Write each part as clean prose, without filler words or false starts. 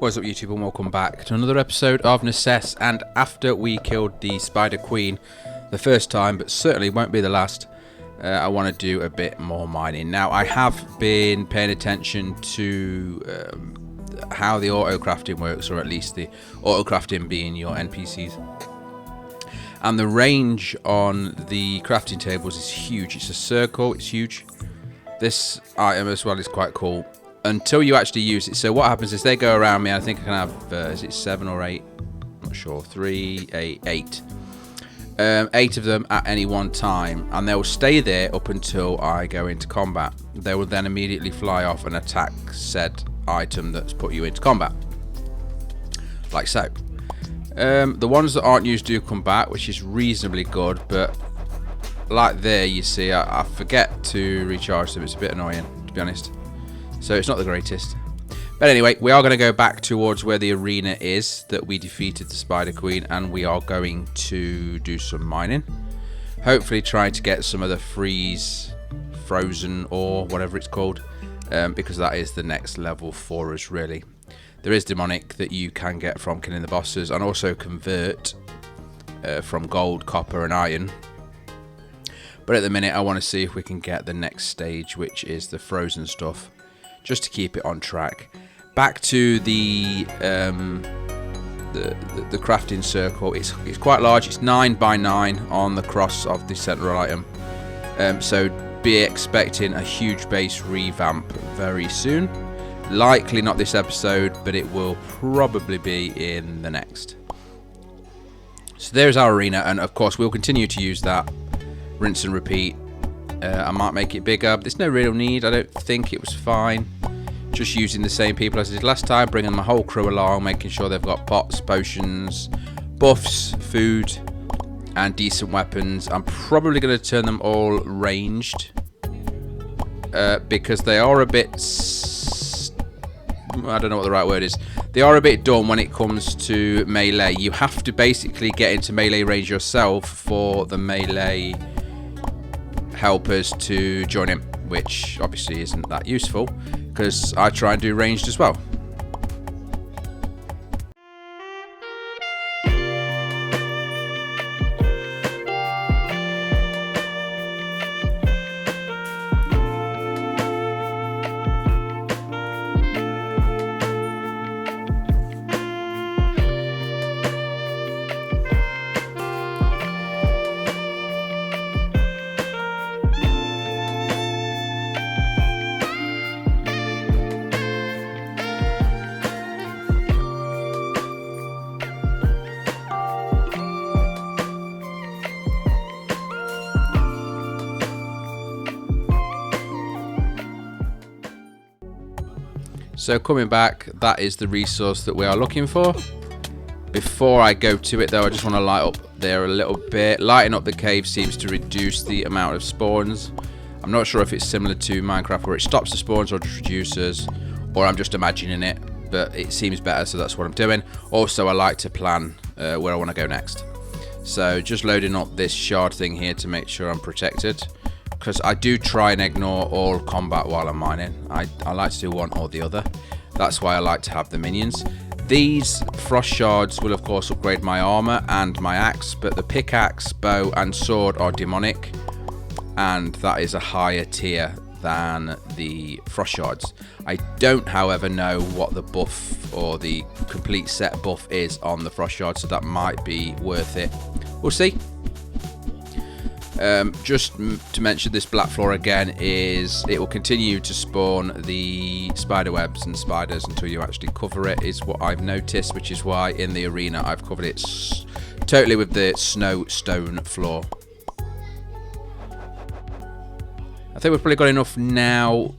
What's up YouTube, and welcome back to another episode of Necesse. And after we killed the Spider Queen the first time, but certainly won't be the last, I want to do a bit more mining. Now, I have been paying attention to how the auto crafting works, or at least the auto crafting being your NPCs. And the range on the crafting tables is huge. It's a circle, it's huge. This item as well is quite cool until you actually use it. So what happens is they go around me. I think I can have, is it 7 or 8? I'm not sure. 3, 8, 8. 8 of them at any one time, and they will stay there up until I go into combat. They will then immediately fly off and attack said item that's put you into combat, like so. The ones that aren't used do come back, which is reasonably good, but like there you see I forget to recharge them. It's a bit annoying, to be honest, so it's not the greatest. But anyway, we are going to go back towards where the arena is that we defeated the Spider Queen, and we are going to do some mining, hopefully trying to get some of the frozen ore, whatever it's called, because that is the next level for us really. There is demonic that you can get from killing the bosses, and also convert from gold, copper and iron. But at the minute I want to see if we can get the next stage, which is the frozen stuff, just to keep it on track. Back to the crafting circle. It's quite large. It's 9 by 9 on the cross of the central item. So be expecting a huge base revamp very soon. Likely not this episode, but it will probably be in the next. So there's our arena, and of course we'll continue to use that. Rinse and repeat. I might make it bigger, but there's no real need. I don't think. It was fine. Just using the same people as I did last time, bringing my whole crew along, making sure they've got pots, potions, buffs, food, and decent weapons. I'm probably going to turn them all ranged because they are a bit... I don't know what the right word is. They are a bit dumb when it comes to melee. You have to basically get into melee range yourself for the melee helpers to join in, which obviously isn't that useful because I try and do ranged as well. So coming back, that is the resource that we are looking for. Before I go to it though, I just want to light up there a little bit. Lighting up the cave seems to reduce the amount of spawns. I'm not sure if it's similar to Minecraft where it stops the spawns or just reduces, or I'm just imagining it, but it seems better, so that's what I'm doing. Also, I like to plan where I want to go next. So just loading up this shard thing here to make sure I'm protected, because I do try and ignore all combat while I'm mining. I like to do one or the other. That's why I like to have the minions. These frost shards will of course upgrade my armor and my axe, but the pickaxe, bow and sword are demonic, and that is a higher tier than the frost shards. I don't however know what the buff or the complete set buff is on the frost shards, so that might be worth it. We'll see. Just to mention, this black floor again is, it will continue to spawn the spider webs and spiders until you actually cover it, is what I've noticed, which is why in the arena I've covered it totally with the snow stone floor. I think we've probably got enough now,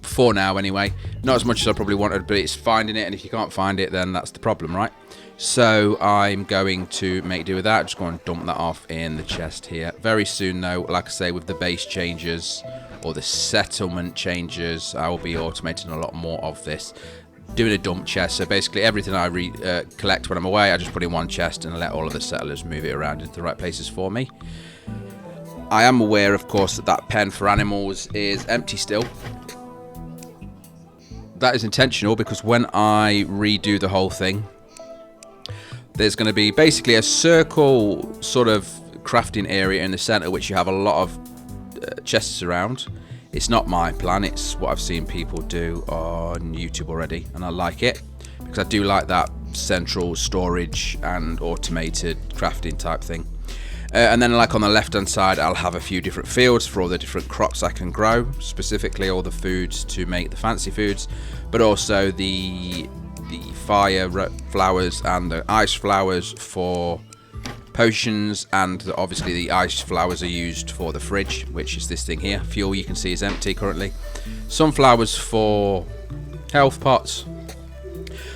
for now anyway. Not as much as I probably wanted, but it's finding it, and if you can't find it then that's the problem, right? So I'm going to make do with that. Just go and dump that off in the chest here. Very soon though, like I say, with the base changes or the settlement changes, I will be automating a lot more of this. Doing a dump chest, so basically everything I collect when I'm away, I just put in one chest and let all of the settlers move it around into the right places for me. I am aware, of course, that that pen for animals is empty still. that is intentional, because when I redo the whole thing, there's going to be basically a circle sort of crafting area in the center, which you have a lot of chests around. It's not my plan, it's what I've seen people do on YouTube already, and I like it because I do like that central storage and automated crafting type thing. And then, like, on the left hand side, I'll have a few different fields for all the different crops I can grow, specifically all the foods to make the fancy foods, but also the fire flowers and the ice flowers for potions, and obviously the ice flowers are used for the fridge, which is this thing here. Fuel, you can see, is empty currently. Sunflowers for health pots,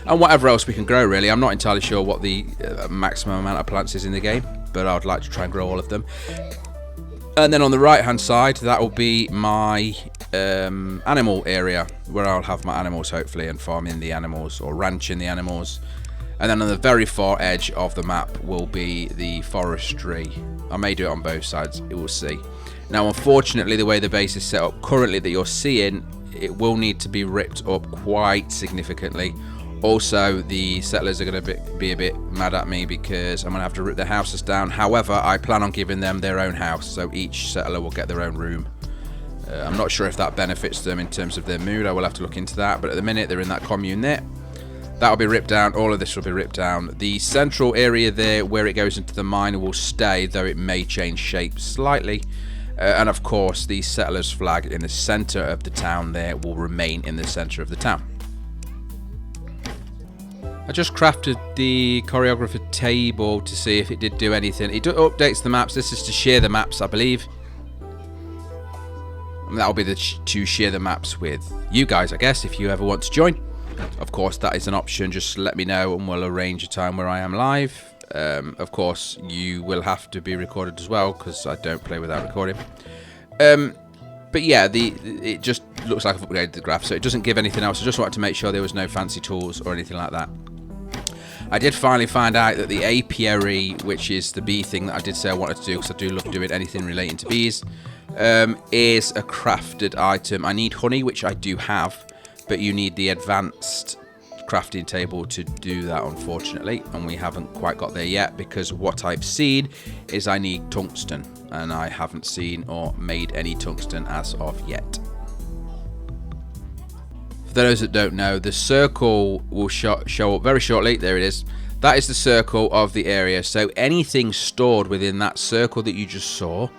and whatever else we can grow, really. I'm not entirely sure what the maximum amount of plants is in the game, but I'd like to try and grow all of them. And then on the right hand side, that will be my animal area, where I'll have my animals, hopefully, and farming the animals or ranching the animals. And then on the very far edge of the map will be the forestry. I may do it on both sides, we will see. Now, unfortunately, the way the base is set up currently that you're seeing, it will need to be ripped up quite significantly. Also, the settlers are going to be a bit mad at me because I'm going to have to rip their houses down. However, I plan on giving them their own house, so each settler will get their own room. I'm not sure if that benefits them in terms of their mood. I will have to look into that, but at the minute they're in that commune there. That will be ripped down. All of this will be ripped down. The central area there where it goes into the mine will stay, though it may change shape slightly. And of course, the settlers flag in the center of the town there will remain in the center of the town. I just crafted the choreographer table to see if it did do anything. It updates the maps. This is to share the maps, I believe. And that'll be to share the maps with you guys, I guess, if you ever want to join. Of course, that is an option. Just let me know and we'll arrange a time where I am live. Of course, you will have to be recorded as well, because I don't play without recording. But yeah, it just looks like I've upgraded the graph, so it doesn't give anything else. I just wanted to make sure there was no fancy tools or anything like that. I did finally find out that the apiary, which is the bee thing that I did say I wanted to do, because I do love doing anything relating to bees, is a crafted item. I need honey, which I do have, but you need the advanced crafting table to do that, unfortunately, and we haven't quite got there yet, because what I've seen is I need tungsten, and I haven't seen or made any tungsten as of yet. For those that don't know, the circle will show up very shortly. There it is. That is the circle of the area, so anything stored within that circle that you just saw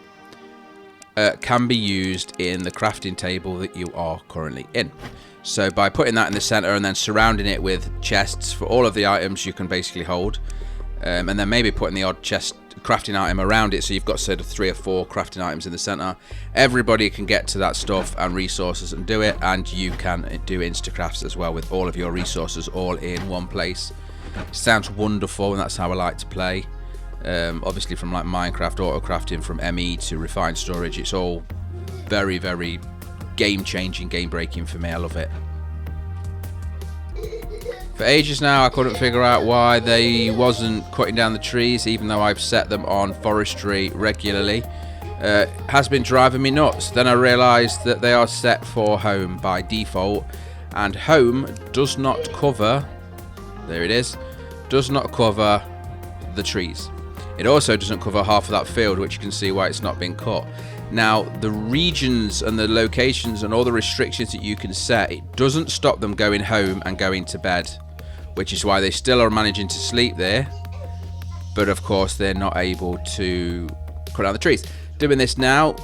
can be used in the crafting table that you are currently in. So by putting that in the center and then surrounding it with chests for all of the items you can basically hold, and then maybe putting the odd chest crafting item around it, so you've got sort of 3 or 4 crafting items in the center. Everybody can get to that stuff and resources and do it, and you can do instacrafts as well with all of your resources all in one place. It sounds wonderful, and that's how I like to play. Obviously, from like Minecraft auto crafting, from ME to refined storage, it's all very, very game-changing, game-breaking for me. I love it. For ages now, I couldn't figure out why they wasn't cutting down the trees, even though I've set them on forestry regularly. Has been driving me nuts. Then I realised that they are set for home by default, and home does not cover, there it is, does not cover the trees. It also doesn't cover half of that field, which you can see why it's not been cut. Now, the regions and the locations and all the restrictions that you can set, it doesn't stop them going home and going to bed, which is why they still are managing to sleep there, but of course they're not able to cut down the trees. Doing this now,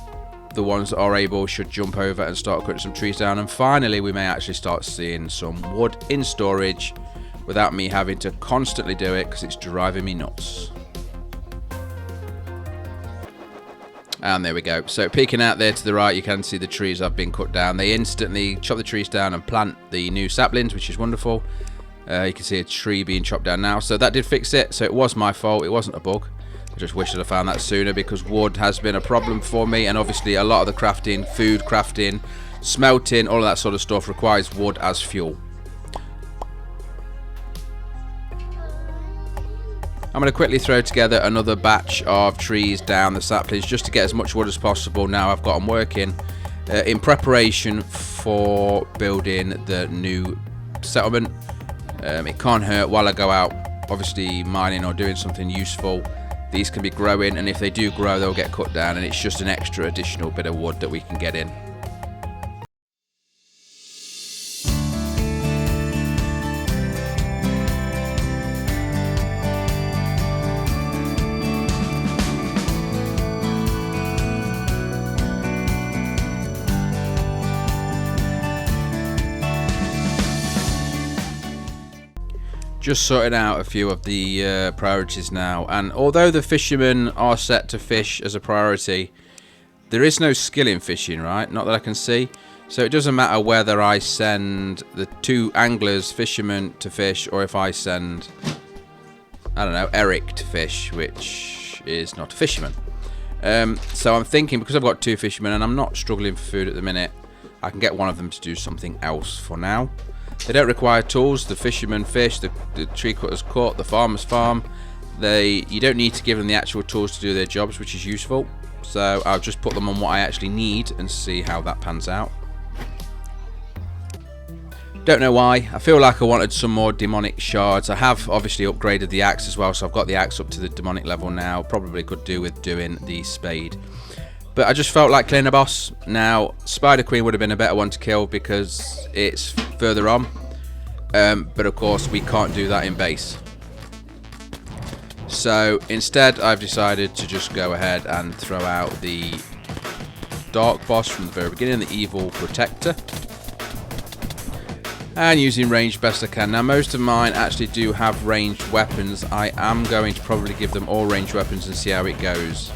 the ones that are able should jump over and start cutting some trees down, and finally we may actually start seeing some wood in storage without me having to constantly do it, because it's driving me nuts. And there we go. So peeking out there to the right, you can see the trees have been cut down. They instantly chop the trees down and plant the new saplings, which is wonderful. You can see a tree being chopped down now. So that did fix it. So it was my fault. It wasn't a bug. I just wish I'd have found that sooner, because wood has been a problem for me. And obviously a lot of the crafting, food crafting, smelting, all of that sort of stuff requires wood as fuel. I'm going to quickly throw together another batch of trees down the saplings just to get as much wood as possible. Now I've got them working in preparation for building the new settlement. It can't hurt while I go out, obviously mining or doing something useful. These can be growing, and if they do grow, they'll get cut down, and it's just an extra additional bit of wood that we can get in. Just sorting out a few of the priorities now, and although the fishermen are set to fish as a priority, there is no skill in fishing, right? Not that I can see. So it doesn't matter whether I send the 2 anglers, fishermen, to fish, or if I send, I don't know, Eric to fish, which is not a fisherman. So I'm thinking, because I've got 2 fishermen and I'm not struggling for food at the minute, I can get one of them to do something else for now. They don't require tools. The fishermen fish, the tree cutters cut, the farmers farm. You don't need to give them the actual tools to do their jobs, which is useful. So I'll just put them on what I actually need and see how that pans out. Don't know why. I feel like I wanted some more demonic shards. I have obviously upgraded the axe as well, so I've got the axe up to the demonic level now. Probably could do with doing the spade. But I just felt like killing a boss. Now, Spider Queen would have been a better one to kill because it's further on. But of course, we can't do that in base. So instead, I've decided to just go ahead and throw out the Dark Boss from the very beginning, the Evil Protector. And using range best I can. Now, most of mine actually do have ranged weapons. I am going to probably give them all ranged weapons and see how it goes.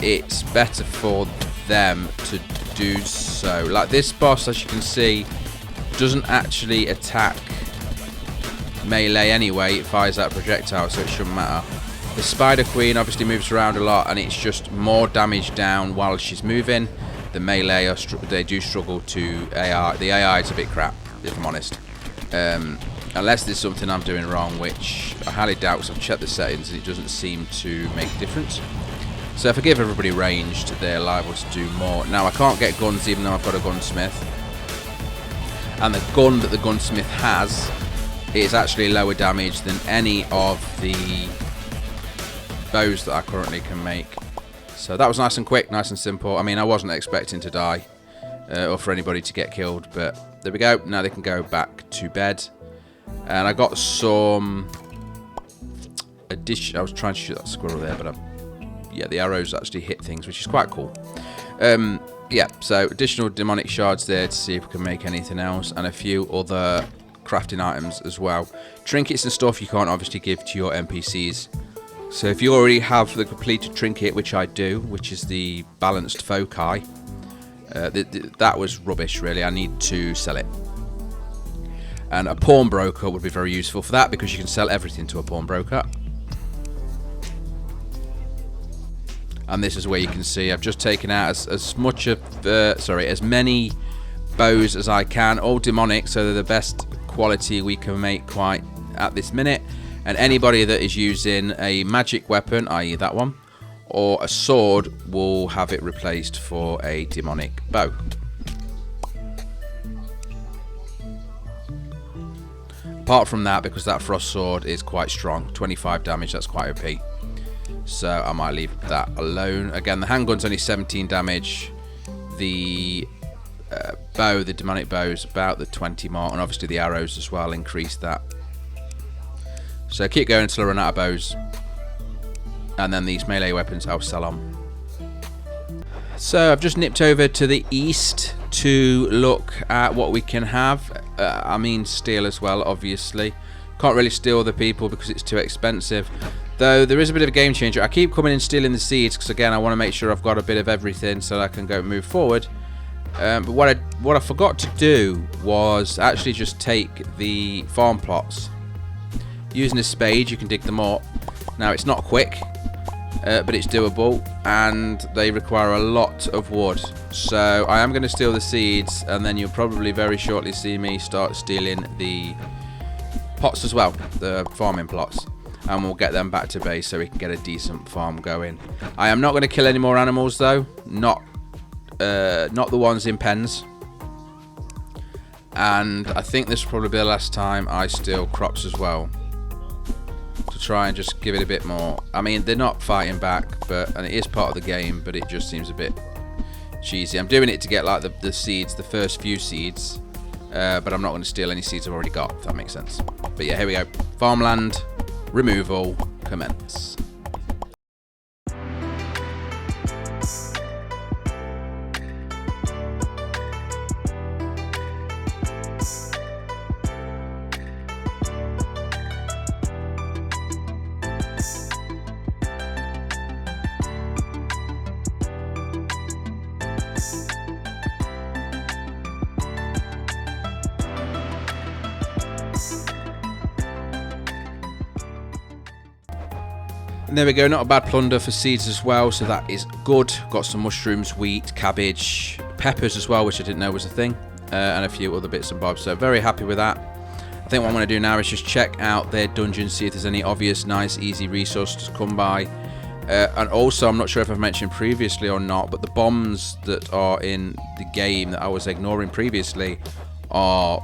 It's better for them to do so. Like this boss, as you can see, doesn't actually attack melee anyway. It fires out projectile, so it shouldn't matter. The Spider Queen obviously moves around a lot, and it's just more damage down while she's moving. The melee, they do struggle to AI. The AI is a bit crap, if I'm honest. Unless there's something I'm doing wrong, which I highly doubt, because I've checked the settings and it doesn't seem to make a difference. So if I give everybody ranged, they're liable to do more. Now, I can't get guns even though I've got a gunsmith. And the gun that the gunsmith has is actually lower damage than any of the bows that I currently can make. So that was nice and quick, nice and simple. I mean, I wasn't expecting to die or for anybody to get killed, but there we go. Now they can go back to bed. And I got some addition. I was trying to shoot that squirrel there, but yeah, the arrows actually hit things, which is quite cool. Yeah, so additional demonic shards there to see if we can make anything else, and a few other crafting items as well. Trinkets and stuff you can't obviously give to your NPCs. So if you already have the completed trinket, which I do, which is the balanced foci, that was rubbish really. I need to sell it. And a pawnbroker would be very useful for that, because you can sell everything to a pawnbroker. And this is where you can see I've just taken out as many bows as I can, all demonic, so they're the best quality we can make quite at this minute. And anybody that is using a magic weapon, i.e. that one, or a sword, will have it replaced for a demonic bow. Apart from that, because that frost sword is quite strong, 25 damage, that's quite OP. So I might leave that alone. Again, the handgun's only 17 damage. The bow, the demonic bow, is about the 20 mark, and obviously the arrows as well increase that. So keep going until I run out of bows, and then these melee weapons I'll sell on. So I've just nipped over to the east to look at what we can have. I mean steal as well, obviously. Can't really steal the people because it's too expensive. Though there is a bit of a game changer. I keep coming and stealing the seeds because, again, I want to make sure I've got a bit of everything so that I can go move forward. But what I forgot to do was actually just take the farm plots. Using a spade, you can dig them up. Now, it's not quick, but it's doable, and they require a lot of wood. So I am going to steal the seeds, and then you'll probably very shortly see me start stealing the pots as well, the farming plots. And we'll get them back to base so we can get a decent farm going. I am not going to kill any more animals though. Not the ones in pens. And I think this will probably be the last time I steal crops as well, to try and just give it a bit more. I mean, they're not fighting back, and it is part of the game, but it just seems a bit cheesy. I'm doing it to get like the seeds, the first few seeds, but I'm not going to steal any seeds I've already got, if that makes sense. But yeah, here we go. Farmland removal commence. And there we go, not a bad plunder for seeds as well, so that is good. Got some mushrooms, wheat, cabbage, peppers as well, which I didn't know was a thing, and a few other bits and bobs, so very happy with that. I think what I'm going to do now is just check out their dungeon, see if there's any obvious, nice, easy resources to come by. And also, I'm not sure if I've mentioned previously or not, but the bombs that are in the game that I was ignoring previously are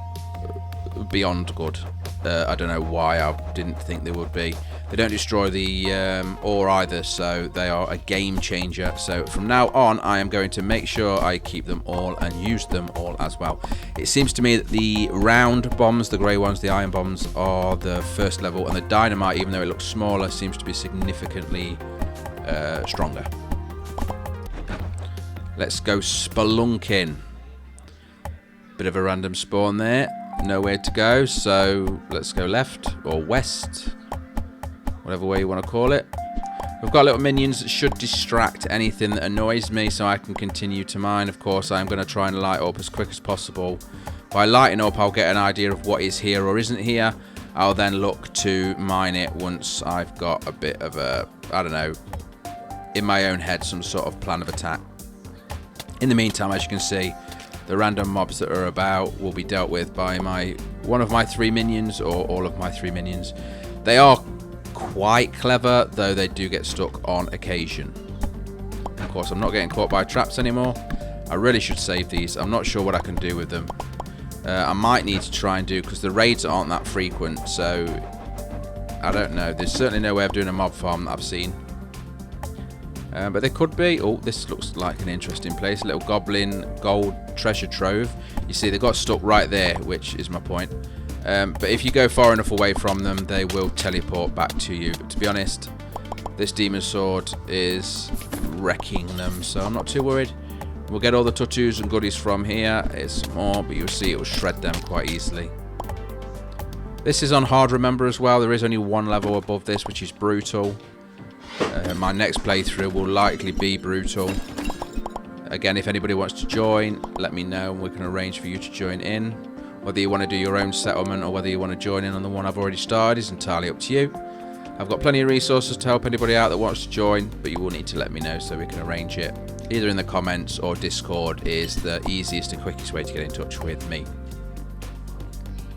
beyond good. I don't know why I didn't think they would be. They don't destroy the ore either, so they are a game changer. So from now on, I am going to make sure I keep them all and use them all as well. It seems to me that the round bombs, the grey ones, the iron bombs, are the first level, and the dynamite, even though it looks smaller, seems to be significantly stronger. Let's go spelunking. Bit of a random spawn there. Nowhere to go, so let's go left or west, whatever way you want to call it. We've got little minions that should distract anything that annoys me, so I can continue to mine. Of course, I'm going to try and light up as quick as possible. By lighting up, I'll get an idea of what is here or isn't here. I'll then look to mine it once I've got a bit of a, I don't know, in my own head, some sort of plan of attack. In the meantime, as you can see, the random mobs that are about will be dealt with by one of my 3 minions, or all of my 3 minions. They are quite clever, though they do get stuck on occasion. Of course, I'm not getting caught by traps anymore. I really should save these. I'm not sure what I can do with them. I might need to try and do, because the raids aren't that frequent, so I don't know. There's certainly no way of doing a mob farm that I've seen. But there could be. Oh, this looks like an interesting place. A little goblin gold treasure trove. You see, they got stuck right there, which is my point. But if you go far enough away from them, they will teleport back to you. But to be honest, this demon sword is wrecking them, so I'm not too worried. We'll get all the tutus and goodies from here. It's more, but you'll see it will shred them quite easily. This is on hard, remember, as well. There is only 1 level above this, which is brutal. My next playthrough will likely be brutal. Again, if anybody wants to join, let me know and we can arrange for you to join in. Whether you want to do your own settlement or whether you want to join in on the one I've already started is entirely up to you. I've got plenty of resources to help anybody out that wants to join, but you will need to let me know so we can arrange it. Either in the comments or Discord is the easiest and quickest way to get in touch with me.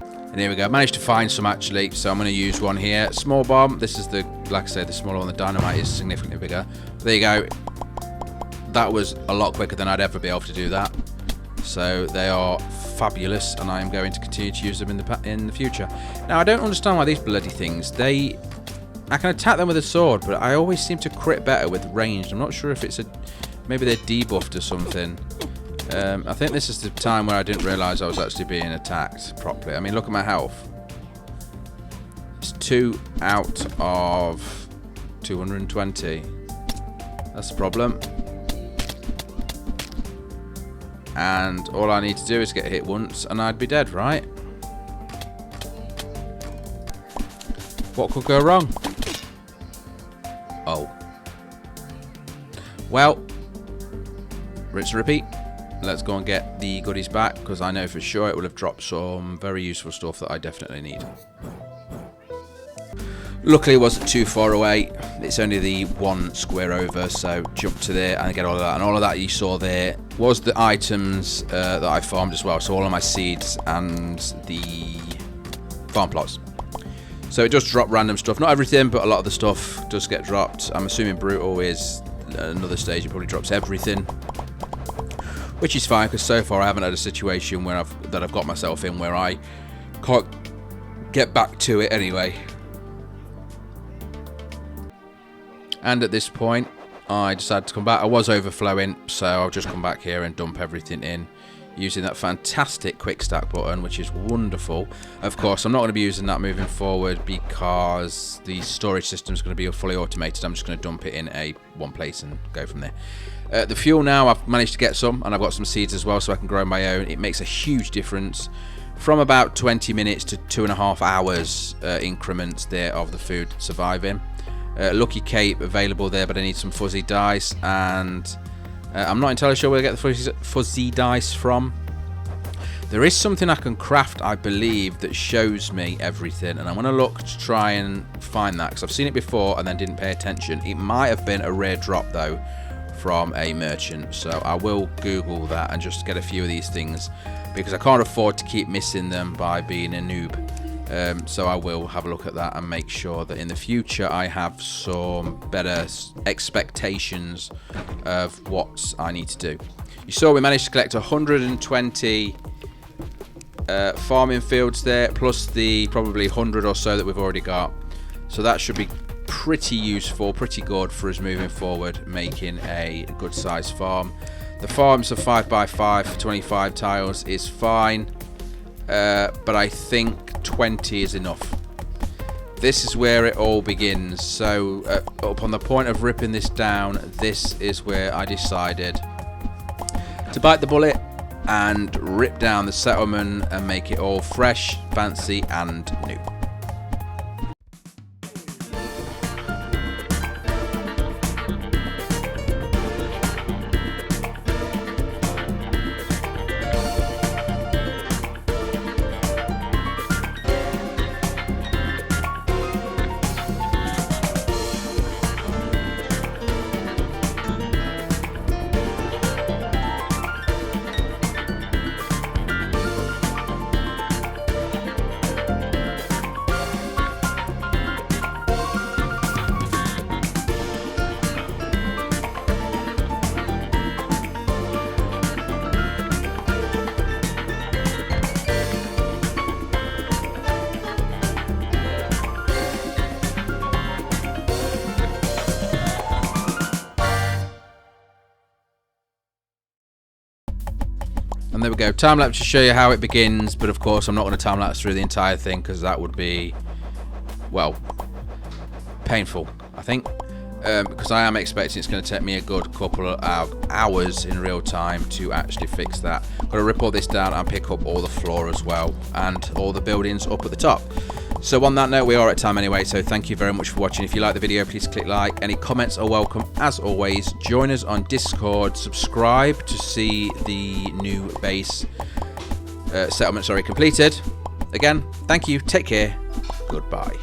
And here we go. I managed to find some actually, so I'm going to use one here. Small bomb. This is the, like I said, the smaller one. The dynamite is significantly bigger. There you go. That was a lot quicker than I'd ever be able to do that. So they are fabulous, and I am going to continue to use them in the future. Now, I don't understand why these bloody things, I can attack them with a sword, but I always seem to crit better with ranged. I'm not sure if it's maybe they're debuffed or something. I think this is the time where I didn't realise I was actually being attacked properly. I mean, look at my health. It's 2 out of 220. That's the problem. And all I need to do is get hit once and I'd be dead, right? What could go wrong? Oh. Well, rinse and repeat. Let's go and get the goodies back, because I know for sure it will have dropped some very useful stuff that I definitely need. Luckily it wasn't too far away. It's only the 1 square over, so jump to there and get all of that. And all of that you saw there was the items that I farmed as well. So all of my seeds and the farm plots. So it does drop random stuff. Not everything, but a lot of the stuff does get dropped. I'm assuming Brutal is another stage. It probably drops everything. which is fine because so far I haven't had a situation where I've got myself in where I can't get back to it anyway. And at this point, I decided to come back. I was overflowing, so I'll just come back here and dump everything in using that fantastic quick stack button, which is wonderful. Of course, I'm not going to be using that moving forward because the storage system is going to be fully automated. I'm just going to dump it in one place and go from there. The fuel now, I've managed to get some, and I've got some seeds as well, so I can grow my own. It makes a huge difference from about 20 minutes to 2.5 hours increments there of the food surviving. Lucky Cape available there, but I need some fuzzy dice, and I'm not entirely sure where to get the fuzzy dice from. There is something I can craft, I believe, that shows me everything, and I'm going to look to try and find that because I've seen it before and then didn't pay attention. It might have been a rare drop though from a merchant, so I will Google that and just get a few of these things because I can't afford to keep missing them by being a noob. So I will have a look at that and make sure that in the future I have some better expectations of what I need to do. You saw we managed to collect 120 farming fields there, plus the probably 100 or so that we've already got. So that should be pretty useful, pretty good for us moving forward, making a good sized farm. The farms of 5x5 for 25 tiles is fine, but I think 20 is enough. This is where it all begins. So up on the point of ripping this down, this is where I decided to bite the bullet and rip down the settlement and make it all fresh, fancy and new. And there we go, time lapse to show you how it begins, but of course I'm not going to time lapse through the entire thing because that would be, well, painful, I think, because I am expecting it's going to take me a good couple of hours in real time to actually fix that. Got to rip all this down and pick up all the floor as well, and all the buildings up at the top. So on that note, we are at time anyway, so thank you very much for watching. If you like the video, please click like. Any comments are welcome as always. Join us on Discord, subscribe to see the new base settlement completed. Again, thank you, take care, goodbye.